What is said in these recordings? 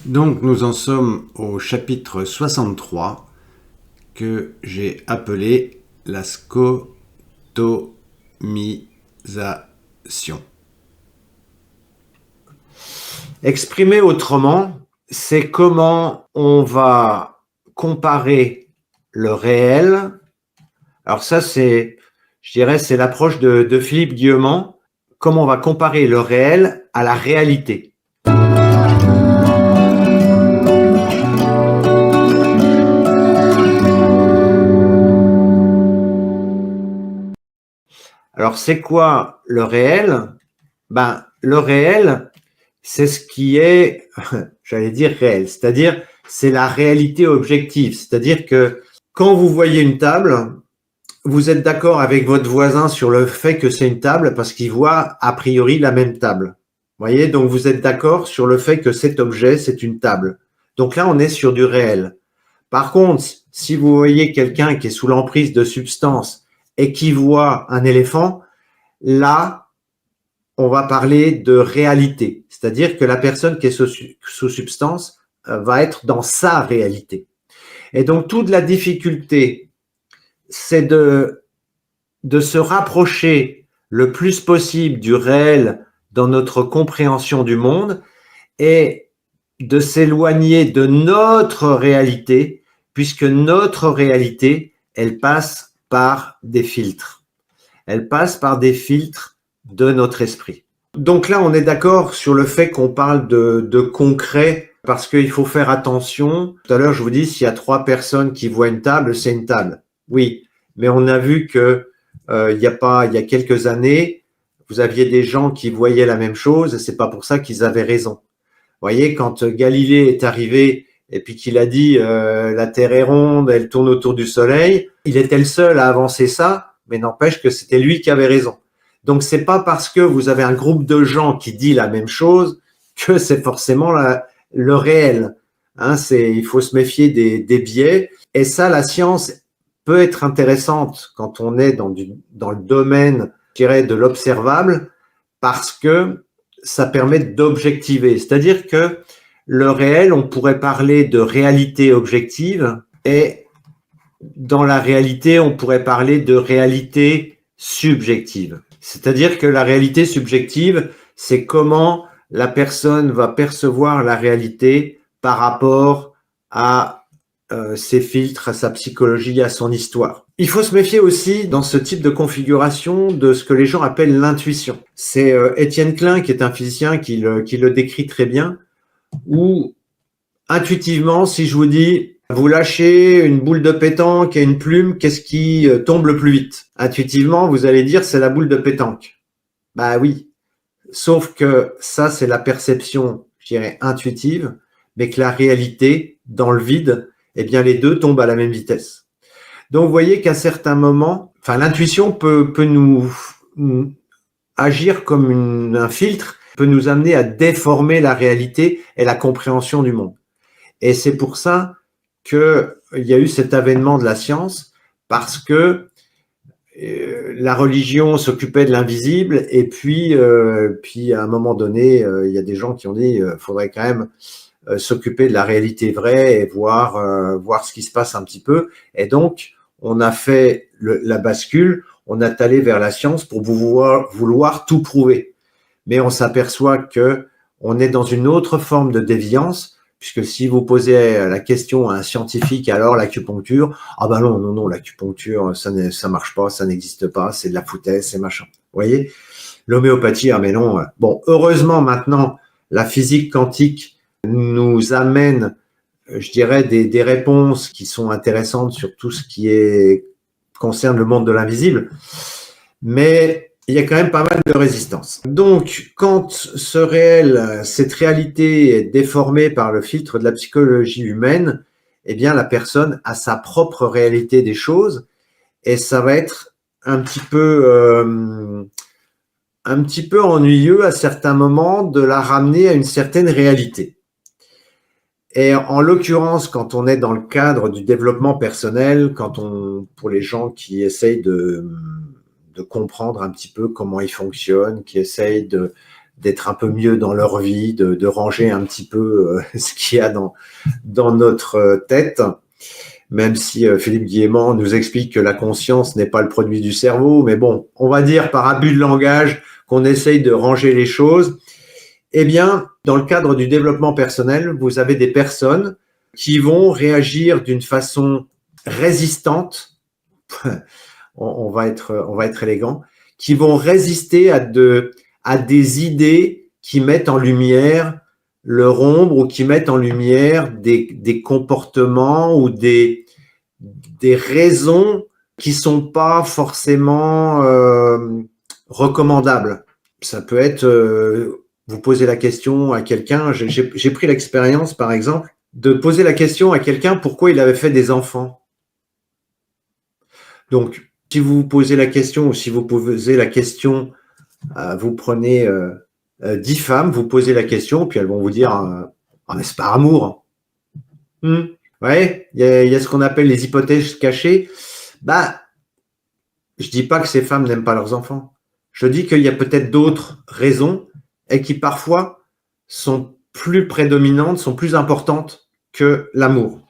Donc nous en sommes au chapitre 63 que j'ai appelé la scotomisation. Exprimé autrement, c'est comment on va comparer le réel. Alors ça, je dirais, c'est l'approche de Philippe Guillemont. Comment on va comparer le réel à la réalité. Alors, c'est quoi le réel? Le réel, c'est ce qui est, j'allais dire réel, c'est-à-dire c'est la réalité objective. C'est-à-dire que quand vous voyez une table, vous êtes d'accord avec votre voisin sur le fait que c'est une table parce qu'il voit a priori la même table. Vous voyez, donc vous êtes d'accord sur le fait que cet objet, c'est une table. Donc là, on est sur du réel. Par contre, si vous voyez quelqu'un qui est sous l'emprise de substances et qui voit un éléphant, là, on va parler de réalité. C'est-à-dire que la personne qui est sous substance va être dans sa réalité. Et donc, toute la difficulté, c'est de se rapprocher le plus possible du réel dans notre compréhension du monde et de s'éloigner de notre réalité, puisque notre réalité, elle passe par des filtres. Elle passe par des filtres de notre esprit. Donc là, on est d'accord sur le fait qu'on parle de concret, parce qu'il faut faire attention. Tout à l'heure, je vous dis, s'il y a 3 personnes qui voient une table, c'est une table. Oui, mais on a vu que il y a quelques années, vous aviez des gens qui voyaient la même chose, et c'est pas pour ça qu'ils avaient raison. Vous voyez, quand Galilée est arrivé et puis qu'il a dit la Terre est ronde, elle tourne autour du Soleil, il était le seul à avancer ça, mais n'empêche que c'était lui qui avait raison. Donc c'est pas parce que vous avez un groupe de gens qui dit la même chose que c'est forcément le réel. Hein, il faut se méfier des biais. Et ça, la science peut être intéressante quand on est dans le domaine, je dirais, de l'observable, parce que ça permet d'objectiver. C'est-à-dire que le réel, on pourrait parler de réalité objective et dans la réalité, on pourrait parler de réalité subjective. C'est-à-dire que la réalité subjective, c'est comment la personne va percevoir la réalité par rapport à ses filtres, à sa psychologie, à son histoire. Il faut se méfier aussi dans ce type de configuration de ce que les gens appellent l'intuition. C'est Étienne Klein, qui est un physicien, qui le décrit très bien, où intuitivement, si je vous dis, vous lâchez une boule de pétanque et une plume, qu'est-ce qui tombe le plus vite? Intuitivement, vous allez dire, c'est la boule de pétanque. Bah oui, sauf que ça, c'est la perception, je dirais, intuitive, mais que la réalité, dans le vide, eh bien, les deux tombent à la même vitesse. Donc, vous voyez qu'à certains moments, enfin, l'intuition peut nous agir comme un filtre, peut nous amener à déformer la réalité et la compréhension du monde. Et c'est pour ça qu'il y a eu cet avènement de la science, parce que la religion s'occupait de l'invisible, et puis à un moment donné, il y a des gens qui ont dit faudrait quand même s'occuper de la réalité vraie et voir ce qui se passe un petit peu. Et donc, on a fait la bascule, on est allé vers la science pour vouloir tout prouver. Mais on s'aperçoit que on est dans une autre forme de déviance, puisque si vous posez la question à un scientifique, alors l'acupuncture, ah ben non, l'acupuncture, ça marche pas, ça n'existe pas, c'est de la foutaise, c'est machin. Vous voyez? L'homéopathie, ah mais non. Bon, heureusement maintenant, la physique quantique nous amène, je dirais, des réponses qui sont intéressantes sur tout ce qui concerne le monde de l'invisible. Mais il y a quand même pas mal de résistance. Donc, quand ce réel, cette réalité est déformée par le filtre de la psychologie humaine, eh bien, la personne a sa propre réalité des choses, et ça va être un petit peu ennuyeux à certains moments de la ramener à une certaine réalité. Et en l'occurrence, quand on est dans le cadre du développement personnel, pour les gens qui essayent de comprendre un petit peu comment ils fonctionnent, qui essayent d'être un peu mieux dans leur vie, de ranger un petit peu ce qu'il y a dans notre tête, même si Philippe Guillemant nous explique que la conscience n'est pas le produit du cerveau, mais bon, on va dire par abus de langage qu'on essaye de ranger les choses. Eh bien, dans le cadre du développement personnel, vous avez des personnes qui vont réagir d'une façon résistante, on va être élégant, qui vont résister à des idées qui mettent en lumière leur ombre ou qui mettent en lumière des comportements ou des raisons qui sont pas forcément recommandables. Ça peut être, vous posez la question à quelqu'un, j'ai pris l'expérience par exemple de poser la question à quelqu'un pourquoi il avait fait des enfants. Donc, si vous posez la question ou si vous posez la question, vous prenez 10 femmes, vous posez la question, puis elles vont vous dire c'est par amour. Ouais, il y a ce qu'on appelle les hypothèses cachées. Bah, je dis pas que ces femmes n'aiment pas leurs enfants. Je dis qu'il y a peut-être d'autres raisons et qui parfois sont plus prédominantes, sont plus importantes que l'amour.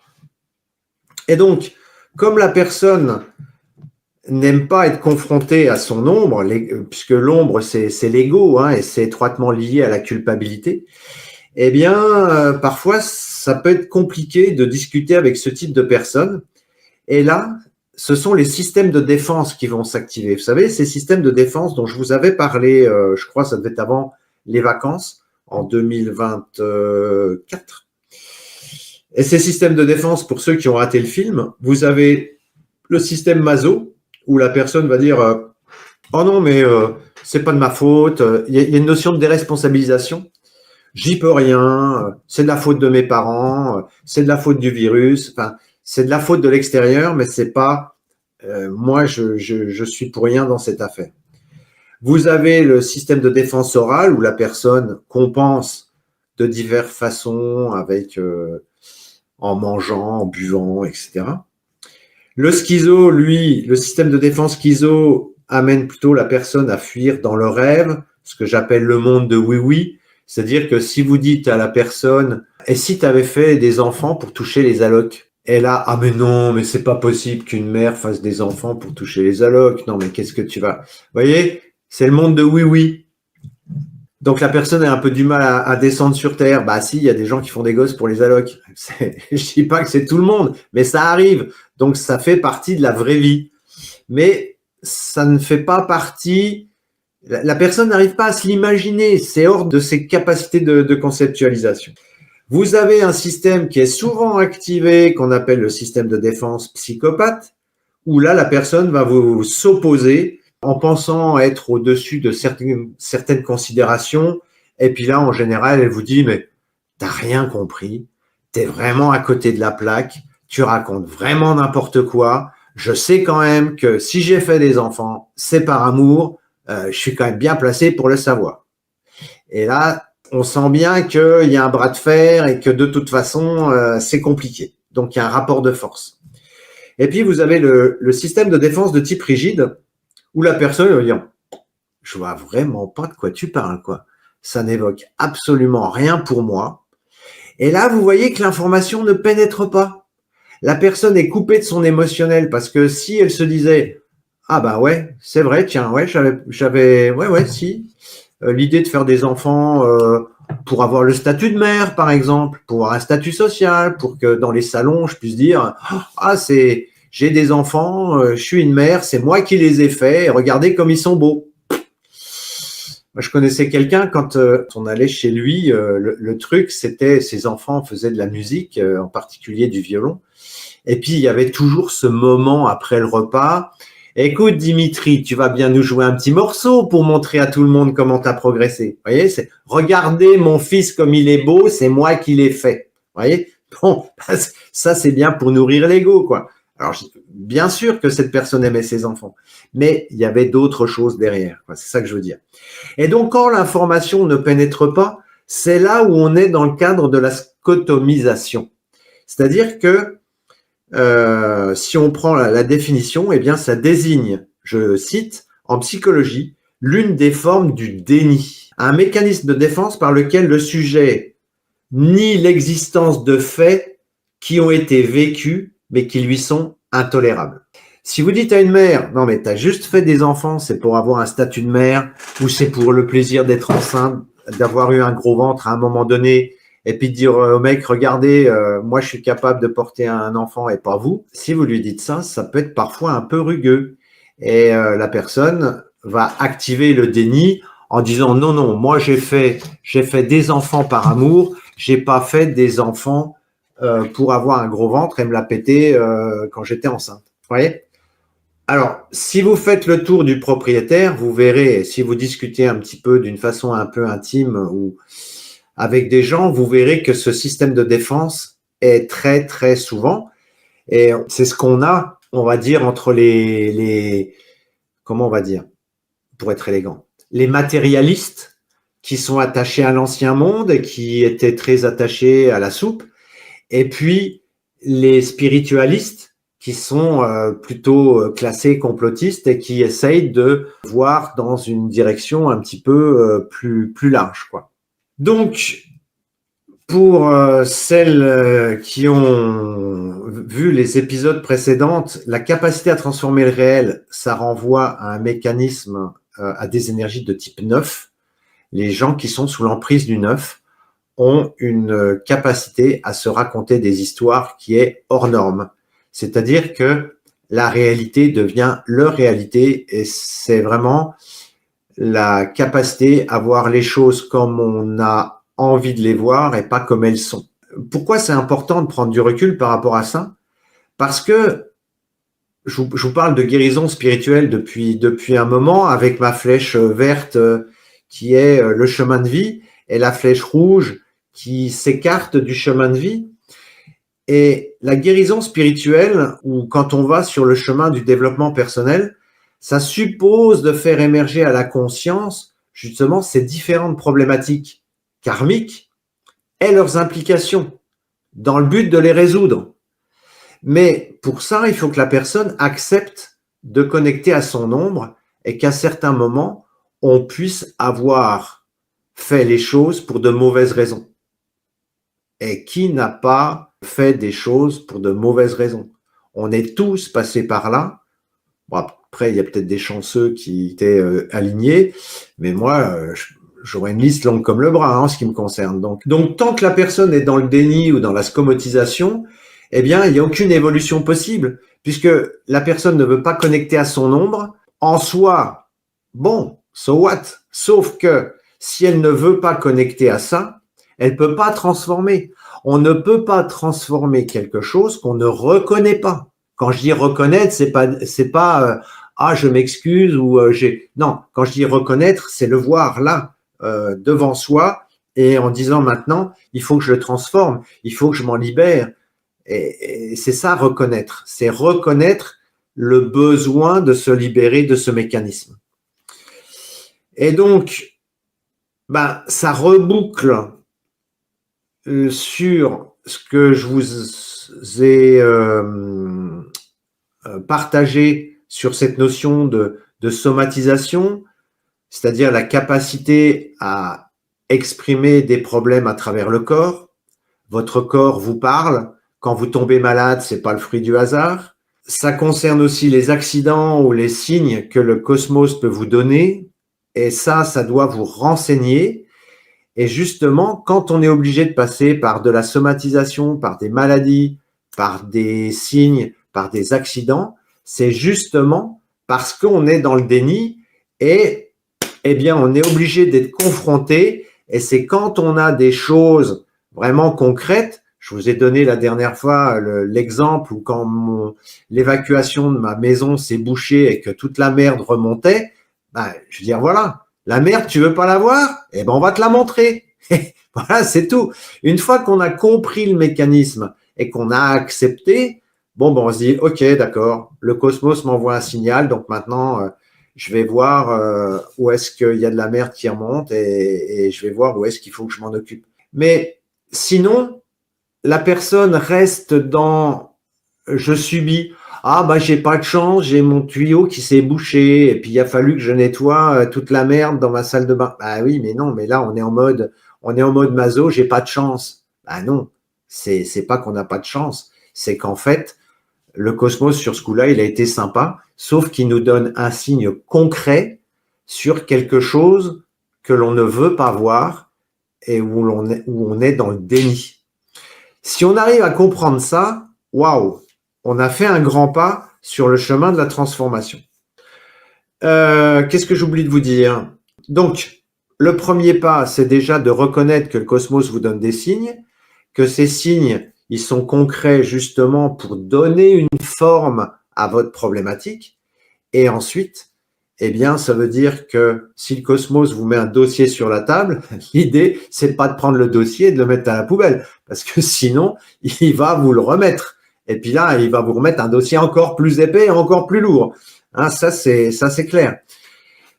Et donc, comme la personne n'aime pas être confrontée à son ombre, puisque l'ombre c'est l'ego et c'est étroitement lié à la culpabilité, eh bien, parfois, ça peut être compliqué de discuter avec ce type de personnes. Et là, ce sont les systèmes de défense qui vont s'activer. Vous savez, ces systèmes de défense dont je vous avais parlé, je crois que ça devait être avant les vacances, en 2024. Et ces systèmes de défense, pour ceux qui ont raté le film, vous avez le système Maso, où la personne va dire oh non, mais c'est pas de ma faute. Il y a une notion de déresponsabilisation. J'y peux rien. C'est de la faute de mes parents. C'est de la faute du virus. Enfin, c'est de la faute de l'extérieur, mais c'est pas moi. Je suis pour rien dans cette affaire. Vous avez le système de défense orale où la personne compense de diverses façons avec en mangeant, en buvant, etc. Le schizo, lui, le système de défense schizo amène plutôt la personne à fuir dans le rêve, ce que j'appelle le monde de oui-oui. C'est-à-dire que si vous dites à la personne « Et si tu avais fait des enfants pour toucher les allocs ?» Et là, ah mais non, mais c'est pas possible qu'une mère fasse des enfants pour toucher les allocs. Non, mais qu'est-ce que tu vas… Vous voyez, c'est le monde de oui-oui. Donc la personne a un peu du mal à descendre sur terre. Bah si, il y a des gens qui font des gosses pour les allocs. Je dis pas que c'est tout le monde, mais ça arrive. Donc ça fait partie de la vraie vie. Mais ça ne fait pas partie… La personne n'arrive pas à se l'imaginer. C'est hors de ses capacités de conceptualisation. Vous avez un système qui est souvent activé, qu'on appelle le système de défense psychopathe, où là, la personne va vous s'opposer en pensant être au-dessus de certaines considérations. Et puis là, en général, elle vous dit, mais t'as rien compris, t'es vraiment à côté de la plaque, tu racontes vraiment n'importe quoi. Je sais quand même que si j'ai fait des enfants, c'est par amour, je suis quand même bien placé pour le savoir. Et là, on sent bien qu'il y a un bras de fer et que de toute façon, c'est compliqué. Donc, il y a un rapport de force. Et puis, vous avez le système de défense de type rigide où la personne va dire « Je vois vraiment pas de quoi tu parles, quoi. Ça n'évoque absolument rien pour moi. » Et là, vous voyez que l'information ne pénètre pas. La personne est coupée de son émotionnel parce que si elle se disait « Ah bah ouais, c'est vrai, tiens, ouais, si. » L'idée de faire des enfants pour avoir le statut de mère, par exemple, pour avoir un statut social, pour que dans les salons, je puisse dire « Ah, j'ai des enfants, je suis une mère, c'est moi qui les ai faits, et regardez comme ils sont beaux. » Moi, je connaissais quelqu'un, quand on allait chez lui, le truc, c'était ses enfants faisaient de la musique, en particulier du violon. Et puis, il y avait toujours ce moment après le repas. Écoute, Dimitri, tu vas bien nous jouer un petit morceau pour montrer à tout le monde comment tu as progressé. Vous voyez, c'est regardez mon fils comme il est beau, c'est moi qui l'ai fait. Vous voyez, bon, ça c'est bien pour nourrir l'ego, quoi. Alors, bien sûr que cette personne aimait ses enfants, mais il y avait d'autres choses derrière, quoi. C'est ça que je veux dire. Et donc, quand l'information ne pénètre pas, c'est là où on est dans le cadre de la scotomisation. C'est-à-dire que si on prend la définition, eh bien, ça désigne, je cite, en psychologie, l'une des formes du déni. un mécanisme de défense par lequel le sujet nie l'existence de faits qui ont été vécus, mais qui lui sont intolérables. Si vous dites à une mère, non mais t'as juste fait des enfants, c'est pour avoir un statut de mère, ou c'est pour le plaisir d'être enceinte, d'avoir eu un gros ventre à un moment donné, et puis de dire au mec, regardez, moi je suis capable de porter un enfant et pas vous. Si vous lui dites ça, ça peut être parfois un peu rugueux. Et la personne va activer le déni en disant non, non, moi j'ai fait des enfants par amour, j'ai pas fait des enfants pour avoir un gros ventre et me la péter quand j'étais enceinte. Vous voyez? Alors, si vous faites le tour du propriétaire, vous verrez, si vous discutez un petit peu d'une façon un peu intime ou avec des gens, vous verrez que ce système de défense est très, très souvent, et c'est ce qu'on a, on va dire, entre comment on va dire, pour être élégant, les matérialistes qui sont attachés à l'ancien monde et qui étaient très attachés à la soupe, et puis les spiritualistes qui sont plutôt classés complotistes et qui essayent de voir dans une direction un petit peu plus large, quoi. Donc, pour celles qui ont vu les épisodes précédents, la capacité à transformer le réel, ça renvoie à un mécanisme, à des énergies de type 9. Les gens qui sont sous l'emprise du 9 ont une capacité à se raconter des histoires qui est hors norme. C'est-à-dire que la réalité devient leur réalité et c'est vraiment la capacité à voir les choses comme on a envie de les voir et pas comme elles sont. Pourquoi c'est important de prendre du recul par rapport à ça? Parce que je vous parle de guérison spirituelle depuis un moment avec ma flèche verte qui est le chemin de vie et la flèche rouge qui s'écarte du chemin de vie. Et la guérison spirituelle, ou quand on va sur le chemin du développement personnel, ça suppose de faire émerger à la conscience justement ces différentes problématiques karmiques et leurs implications dans le but de les résoudre. Mais pour ça, il faut que la personne accepte de connecter à son ombre et qu'à certains moments, on puisse avoir fait les choses pour de mauvaises raisons. Et qui n'a pas fait des choses pour de mauvaises raisons? On est tous passés par là. Bon, après, il y a peut-être des chanceux qui étaient alignés, mais moi, j'aurais une liste longue comme le bras en ce qui me concerne. Donc, tant que la personne est dans le déni ou dans la scomotisation, eh bien, il n'y a aucune évolution possible, puisque la personne ne veut pas connecter à son ombre. En soi, bon, so what? Sauf que si elle ne veut pas connecter à ça, elle peut pas transformer. On ne peut pas transformer quelque chose qu'on ne reconnaît pas. Quand je dis reconnaître, c'est pas ah je m'excuse ou j'ai non. Quand je dis reconnaître, c'est le voir là devant soi et en disant maintenant il faut que je le transforme, il faut que je m'en libère. Et c'est ça reconnaître, c'est reconnaître le besoin de se libérer de ce mécanisme. Et donc, ça reboucle sur ce que je vous ai partagé sur cette notion de somatisation, c'est-à-dire la capacité à exprimer des problèmes à travers le corps. Votre corps vous parle. Quand vous tombez malade, c'est pas le fruit du hasard. Ça concerne aussi les accidents ou les signes que le cosmos peut vous donner. Et ça doit vous renseigner. Et justement, quand on est obligé de passer par de la somatisation, par des maladies, par des signes, par des accidents, c'est justement parce qu'on est dans le déni et, eh bien, on est obligé d'être confronté. Et c'est quand on a des choses vraiment concrètes. Je vous ai donné la dernière fois l'exemple où quand l'évacuation de ma maison s'est bouchée et que toute la merde remontait, je veux dire, voilà, la merde, tu veux pas la voir? Eh ben, on va te la montrer. Voilà, c'est tout. Une fois qu'on a compris le mécanisme et qu'on a accepté, on se dit, ok, d'accord, le cosmos m'envoie un signal, donc maintenant, je vais voir où est-ce qu'il y a de la merde qui remonte et je vais voir où est-ce qu'il faut que je m'en occupe. Mais sinon, la personne reste dans je subis. Ah bah j'ai pas de chance, j'ai mon tuyau qui s'est bouché et puis il a fallu que je nettoie toute la merde dans ma salle de bain. Bah oui, mais non, mais là on est en mode maso, j'ai pas de chance. Bah non, c'est pas qu'on n'a pas de chance, c'est qu'en fait le cosmos sur ce coup-là, il a été sympa, sauf qu'il nous donne un signe concret sur quelque chose que l'on ne veut pas voir et où on est dans le déni. Si on arrive à comprendre ça, waouh, on a fait un grand pas sur le chemin de la transformation. Qu'est-ce que j'oublie de vous dire? Donc, le premier pas, c'est déjà de reconnaître que le cosmos vous donne des signes, que ces signes, ils sont concrets justement pour donner une forme à votre problématique. Et ensuite, eh bien, ça veut dire que si le cosmos vous met un dossier sur la table, l'idée, c'est pas de prendre le dossier et de le mettre à la poubelle, parce que sinon, il va vous le remettre. Et puis là, il va vous remettre un dossier encore plus épais et encore plus lourd. Hein, ça, c'est clair.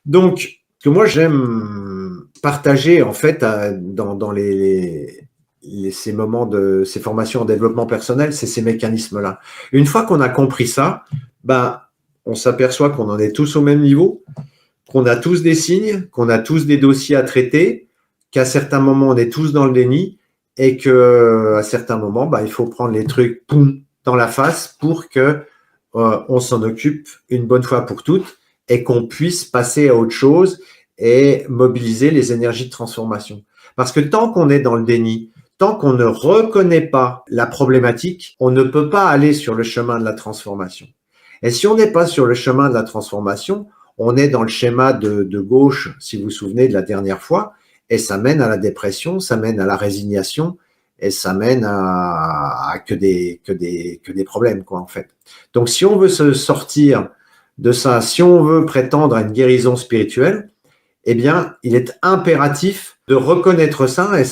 Donc, que moi, j'aime partager, en fait, dans ces moments ces formations en développement personnel, c'est ces mécanismes-là. Une fois qu'on a compris ça, ben, on s'aperçoit qu'on en est tous au même niveau, qu'on a tous des signes, qu'on a tous des dossiers à traiter, qu'à certains moments, on est tous dans le déni et qu'à certains moments, ben, il faut prendre les trucs dans la face pour que on s'en occupe une bonne fois pour toutes et qu'on puisse passer à autre chose et mobiliser les énergies de transformation. Parce que tant qu'on est dans le déni, tant qu'on ne reconnaît pas la problématique, on ne peut pas aller sur le chemin de la transformation. Et si on n'est pas sur le chemin de la transformation, on est dans le schéma de gauche, si vous vous souvenez de la dernière fois, et ça mène à la dépression, ça mène à la résignation, et ça mène à que des problèmes, quoi, en fait. Donc, si on veut se sortir de ça, si on veut prétendre à une guérison spirituelle, eh bien, il est impératif de reconnaître ça, et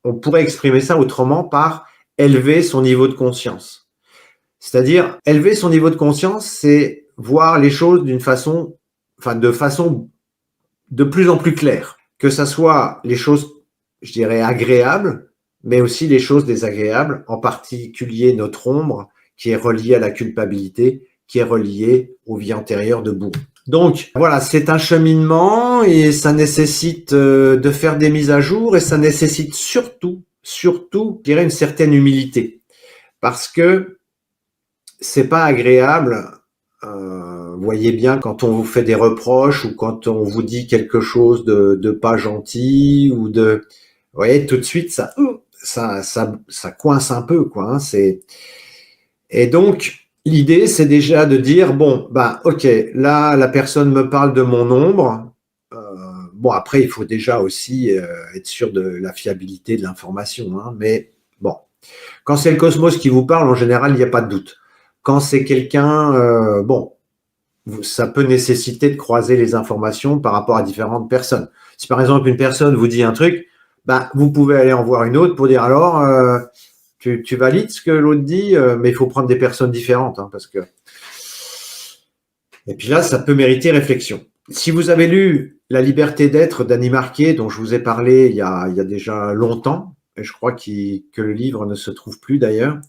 on pourrait exprimer ça autrement par élever son niveau de conscience. C'est-à-dire, élever son niveau de conscience, c'est voir les choses de façon de plus en plus claire. Que ça soit les choses, je dirais, agréables, mais aussi les choses désagréables, en particulier notre ombre, qui est reliée à la culpabilité, qui est reliée aux vies antérieures de bourreau. Donc voilà, c'est un cheminement et ça nécessite de faire des mises à jour et ça nécessite surtout, je dirais, une certaine humilité. Parce que c'est pas agréable, vous voyez bien, quand on vous fait des reproches ou quand on vous dit quelque chose de pas gentil ou de, vous voyez, tout de suite ça coince un peu, quoi. Hein, et donc l'idée c'est déjà de dire bon bah ok, là la personne me parle de mon ombre. Bon après il faut déjà aussi être sûr de la fiabilité de l'information, hein, mais bon, quand c'est le cosmos qui vous parle, en général il n'y a pas de doute. Quand c'est quelqu'un, bon, ça peut nécessiter de croiser les informations par rapport à différentes personnes. Si par exemple une personne vous dit un truc, bah, vous pouvez aller en voir une autre pour dire alors, tu valides ce que l'autre dit, mais il faut prendre des personnes différentes, hein, parce que. Et puis là, ça peut mériter réflexion. Si vous avez lu La liberté d'être d'Annie Marquet, dont je vous ai parlé il y a déjà longtemps, et je crois que le livre ne se trouve plus d'ailleurs,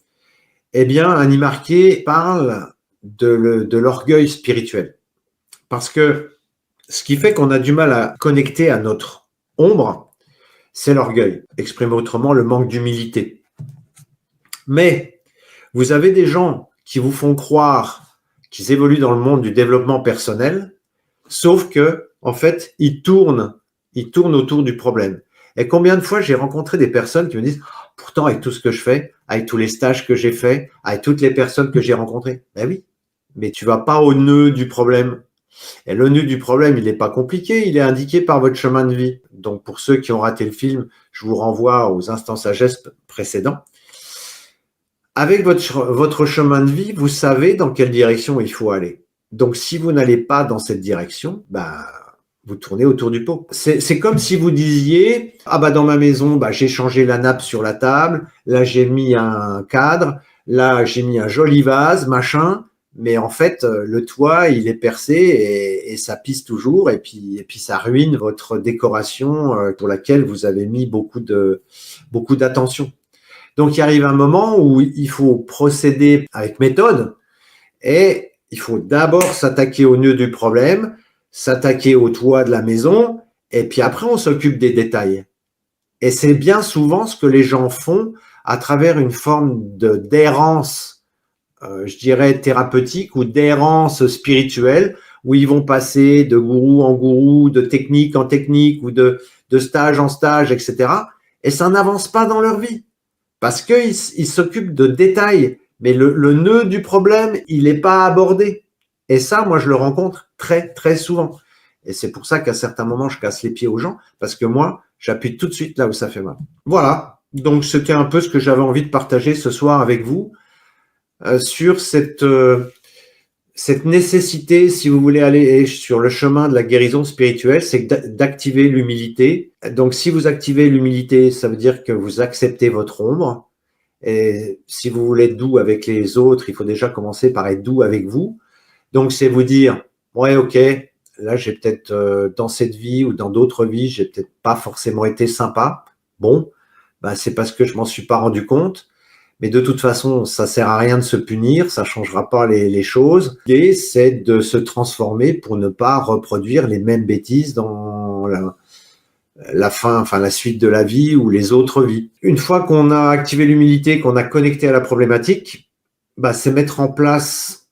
eh bien, Annie Marquet parle de l'orgueil spirituel. Parce que ce qui fait qu'on a du mal à connecter à notre ombre, c'est l'orgueil. Exprimé autrement, le manque d'humilité. Mais vous avez des gens qui vous font croire qu'ils évoluent dans le monde du développement personnel, sauf que, en fait, ils tournent autour du problème. Et combien de fois j'ai rencontré des personnes qui me disent « Pourtant, avec tout ce que je fais, avec tous les stages que j'ai faits, avec toutes les personnes que j'ai rencontrées, ben oui, mais tu vas pas au nœud du problème. » Et le nœud du problème, il n'est pas compliqué, il est indiqué par votre chemin de vie. Donc, pour ceux qui ont raté le film, je vous renvoie aux instants sagesse précédents. Avec votre chemin de vie, vous savez dans quelle direction il faut aller. Donc, si vous n'allez pas dans cette direction, bah, vous tournez autour du pot. C'est comme si vous disiez, ah bah dans ma maison, bah, j'ai changé la nappe sur la table, là j'ai mis un cadre, là j'ai mis un joli vase, machin, mais en fait le toit il est percé et ça pisse toujours et puis ça ruine votre décoration pour laquelle vous avez mis beaucoup d'attention. Donc, il arrive un moment où il faut procéder avec méthode et il faut d'abord s'attaquer au nœud du problème, s'attaquer au toit de la maison et puis après, on s'occupe des détails. Et c'est bien souvent ce que les gens font à travers une forme d'errance, je dirais, thérapeutique ou d'errance spirituelle, où ils vont passer de gourou en gourou, de technique en technique ou de stage en stage, etc. Et ça n'avance pas dans leur vie parce qu'ils s'occupent de détails. Mais le nœud du problème, il n'est pas abordé. Et ça, moi, je le rencontre très, très souvent. Et c'est pour ça qu'à certains moments, je casse les pieds aux gens parce que moi, j'appuie tout de suite là où ça fait mal. Voilà. Donc, c'était un peu ce que j'avais envie de partager ce soir avec vous sur cette nécessité, si vous voulez aller sur le chemin de la guérison spirituelle, c'est d'activer l'humilité. Donc, si vous activez l'humilité, ça veut dire que vous acceptez votre ombre. Et si vous voulez être doux avec les autres, il faut déjà commencer par être doux avec vous. Donc, c'est vous dire, ouais, ok, là, j'ai peut-être dans cette vie ou dans d'autres vies, j'ai peut-être pas forcément été sympa. Bon, ben, c'est parce que je m'en suis pas rendu compte. Mais de toute façon, ça sert à rien de se punir, ça changera pas les choses. L'idée, c'est de se transformer pour ne pas reproduire les mêmes bêtises dans la fin, enfin la suite de la vie ou les autres vies. Une fois qu'on a activé l'humilité, qu'on a connecté à la problématique, bah, c'est mettre en place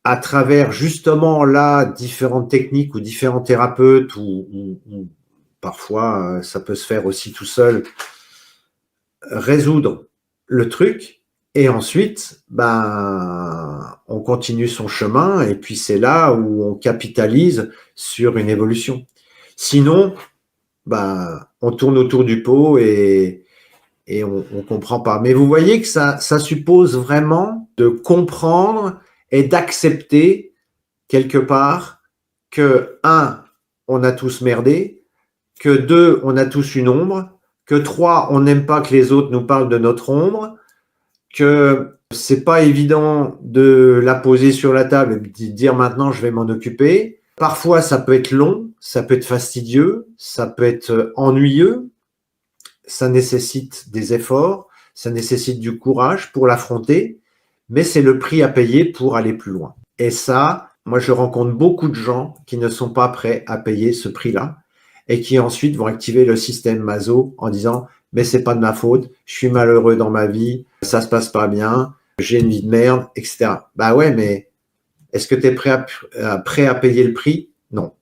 à travers justement là différentes techniques ou différents thérapeutes ou parfois ça peut se faire aussi tout seul, résoudre le truc et ensuite ben on continue son chemin et puis c'est là où on capitalise sur une évolution. Sinon ben on tourne autour du pot et on comprend pas. Mais vous voyez que ça suppose vraiment de comprendre et d'accepter quelque part que on a tous merdé, que 2, on a tous une ombre, que 3, on n'aime pas que les autres nous parlent de notre ombre, que c'est pas évident de la poser sur la table et de dire maintenant je vais m'en occuper. Parfois ça peut être long, ça peut être fastidieux, ça peut être ennuyeux, ça nécessite des efforts, ça nécessite du courage pour l'affronter, mais c'est le prix à payer pour aller plus loin. Et ça, moi je rencontre beaucoup de gens qui ne sont pas prêts à payer ce prix-là et qui ensuite vont activer le système Maso en disant mais c'est pas de ma faute, je suis malheureux dans ma vie, ça se passe pas bien, j'ai une vie de merde, etc. Bah ouais, mais est-ce que tu es prêt à payer le prix? Non.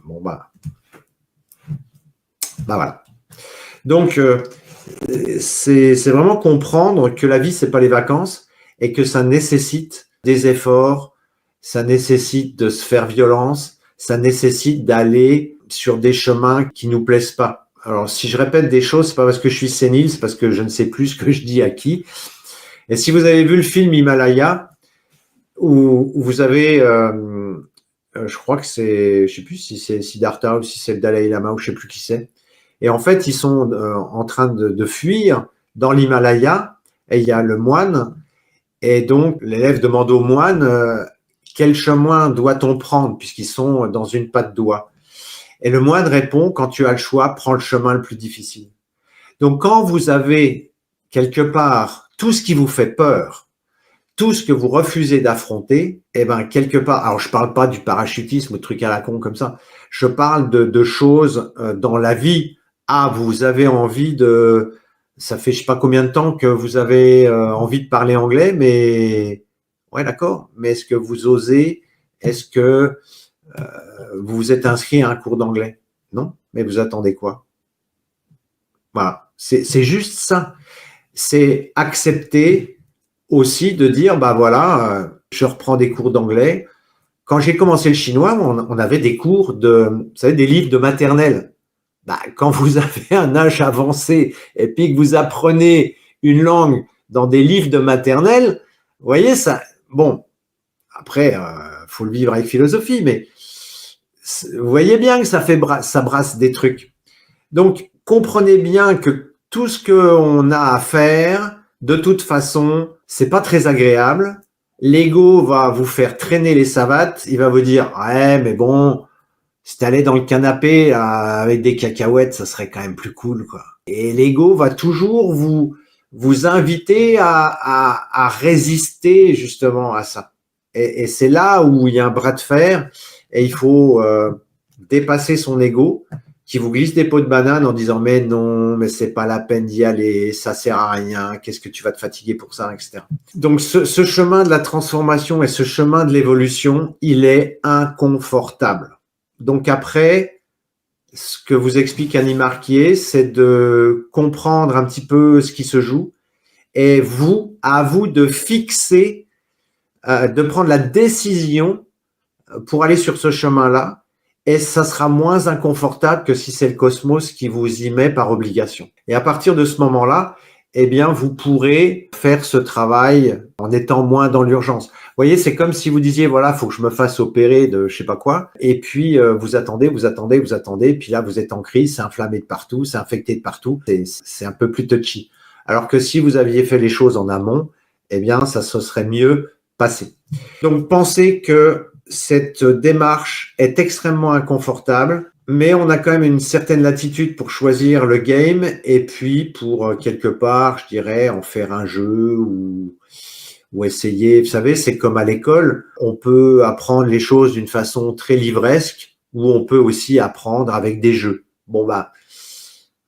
Bon bah voilà. Donc c'est vraiment comprendre que la vie c'est pas les vacances et que ça nécessite des efforts, ça nécessite de se faire violence, ça nécessite d'aller sur des chemins qui nous plaisent pas. Alors, si je répète des choses, c'est pas parce que je suis sénile, c'est parce que je ne sais plus ce que je dis à qui. Et si vous avez vu le film Himalaya, où vous avez, je crois que c'est, je sais plus si c'est Siddhartha ou si c'est le Dalai Lama ou je sais plus qui c'est. Et en fait, ils sont en train de fuir dans l'Himalaya et il y a le moine. Et donc, l'élève demande au moine quel chemin doit-on prendre puisqu'ils sont dans une patte d'oie. Et le moine répond, quand tu as le choix, prends le chemin le plus difficile. Donc, quand vous avez quelque part tout ce qui vous fait peur, tout ce que vous refusez d'affronter, eh ben, quelque part, alors je parle pas du parachutisme ou de trucs à la con comme ça, je parle de choses dans la vie. Ah, vous avez envie de, ça fait je sais pas combien de temps que vous avez envie de parler anglais, mais ouais, d'accord, mais est-ce que vous osez, est-ce que vous vous êtes inscrit à un cours d'anglais? Non, mais vous attendez quoi? Voilà, c'est juste ça. C'est accepter aussi de dire, bah voilà, je reprends des cours d'anglais. Quand j'ai commencé le chinois, on avait des cours de, vous savez, des livres de maternelle. Bah, quand vous avez un âge avancé et puis que vous apprenez une langue dans des livres de maternelle, vous voyez ça. Bon, après, faut le vivre avec philosophie, mais vous voyez bien que ça brasse des trucs. Donc, comprenez bien que tout ce qu'on a à faire, de toute façon, c'est pas très agréable. L'ego va vous faire traîner les savates. Il va vous dire, ouais, mais bon, si t'allais dans le canapé avec des cacahuètes, ça serait quand même plus cool, quoi. Et l'ego va toujours vous vous inviter à résister justement à ça. Et c'est là où il y a un bras de fer et il faut dépasser son ego qui vous glisse des pots de banane en disant mais non, mais c'est pas la peine d'y aller, ça sert à rien, qu'est-ce que tu vas te fatiguer pour ça, etc. Donc ce chemin de la transformation et ce chemin de l'évolution, il est inconfortable. Donc après, ce que vous explique Annie Marquier, c'est de comprendre un petit peu ce qui se joue et à vous de fixer, de prendre la décision pour aller sur ce chemin-là. Et ça sera moins inconfortable que si c'est le cosmos qui vous y met par obligation. Et à partir de ce moment-là, eh bien, vous pourrez faire ce travail en étant moins dans l'urgence. Vous voyez, c'est comme si vous disiez, voilà, faut que je me fasse opérer de je sais pas quoi. Et puis, vous attendez. Puis là, vous êtes en crise, c'est inflammé de partout, c'est infecté de partout. C'est un peu plus touchy. Alors que si vous aviez fait les choses en amont, eh bien, ça se serait mieux passé. Donc, pensez que cette démarche est extrêmement inconfortable, mais on a quand même une certaine latitude pour choisir le game et puis pour quelque part, je dirais, en faire un jeu ou essayer. Vous savez, c'est comme à l'école, on peut apprendre les choses d'une façon très livresque ou on peut aussi apprendre avec des jeux. Bon, bah,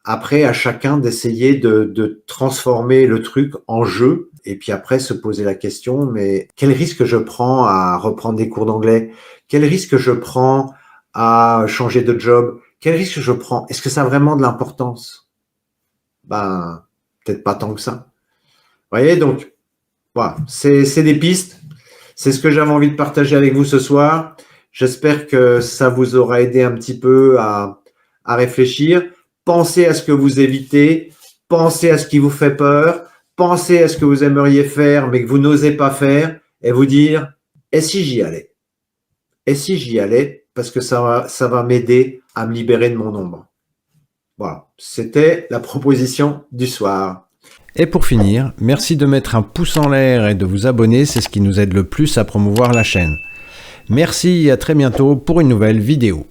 après, à chacun d'essayer de transformer le truc en jeu et puis après se poser la question, mais quel risque je prends à reprendre des cours d'anglais? Quel risque je prends à changer de job? Quel risque je prends? Est-ce que ça a vraiment de l'importance? Ben, peut-être pas tant que ça. Vous voyez, donc, voilà, c'est des pistes. C'est ce que j'avais envie de partager avec vous ce soir. J'espère que ça vous aura aidé un petit peu à réfléchir. Pensez à ce que vous évitez, pensez à ce qui vous fait peur, pensez à ce que vous aimeriez faire mais que vous n'osez pas faire et vous dire « et si j'y allais ?» Et si j'y allais, parce que ça va m'aider à me libérer de mon ombre. Voilà, c'était la proposition du soir. Et pour finir, merci de mettre un pouce en l'air et de vous abonner, c'est ce qui nous aide le plus à promouvoir la chaîne. Merci et à très bientôt pour une nouvelle vidéo.